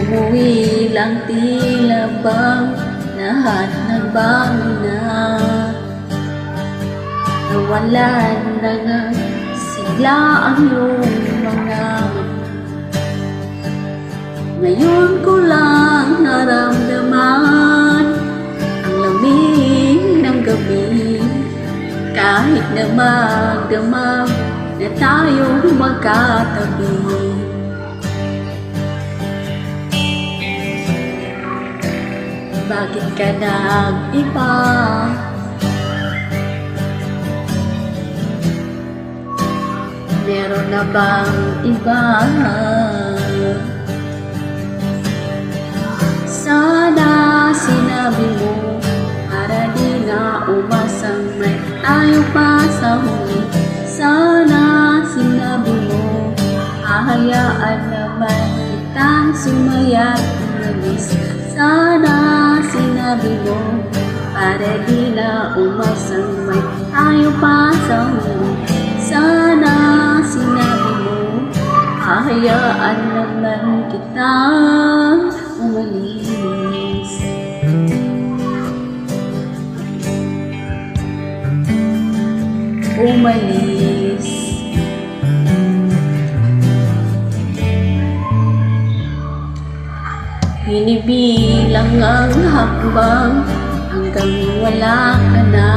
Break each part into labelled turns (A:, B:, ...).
A: Umuwi lang tila bang lahat nagbago na. Nawalan na nga sigla ang iyong mga mata. Ngayon ko lang naramdaman ang lamig ng gabi, kahit na magdamag na tayong magkatabi. Bakit ka nag-iba? Meron na bang iba? Sana sinabi mo para di na umasang may tayo pa sa huli. Sana sinabi mo hahayaan naman kitang sumaya't umalis. Sana sinabi mo para di na umasang may tayo pa sa huli. Sana sinabi mo hahayaan naman kitang umalis. Umalis. Binibilang ang hakbang hanggang wala ka na.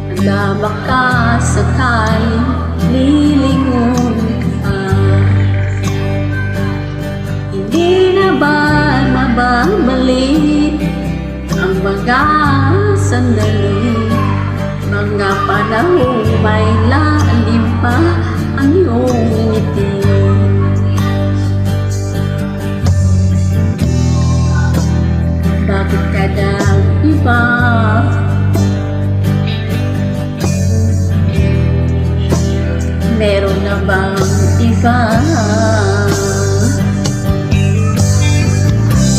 A: Handa baka sakaling lilingon ka. Hindi na ba mababalik ang mga sandali, mga panahong may lalim pa ang iyong ngiti? Bakit ka nag-iba? Meron na bang iba?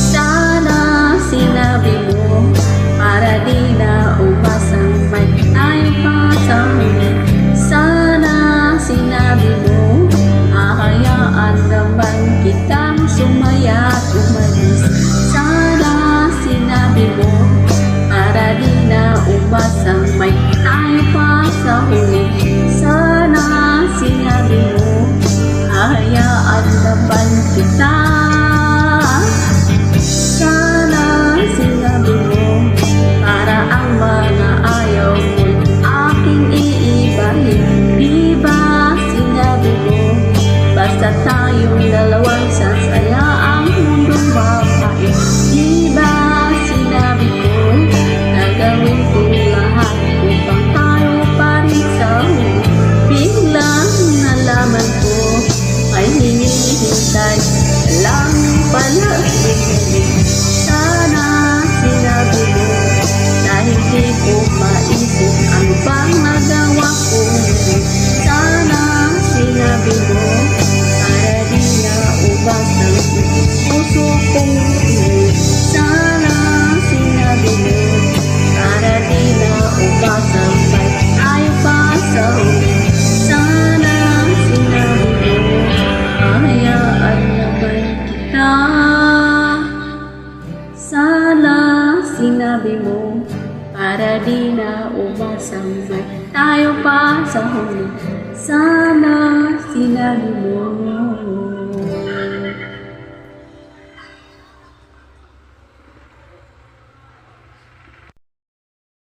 A: Sana sinabi mo para di na umasang may tayo pa sa huli. Sana sinabi mo hahayaan naman kitang sumaya't umalis. Sana sinabi mo para di na umasang may tayo pa sa huli. Sana sinabi mo hahayaan naman kita. Sana sinabi mo para ang mga ayaw mo'y aking iibahin. Di ba sinabi mo basta tayong dalawang sasaya ang mundong mapait? Di ba sinabi ko gagawin ko lahat upang tayo pa rin sa huli? Biglang nalaman ko ay hinihintay lang pala. Sana sinabi mo dahil di ko maisip ang bang nagawa ko. Sana sinabi mo para di na ubasang puso kong pilit. Sana sinabi mo para di na ubasang may tayo pa sa huli. Sana sinabi mo hahayaan naman kita. Sana sinabi mo para di na umasang may tayo pa sa huli. Sana sinabi mo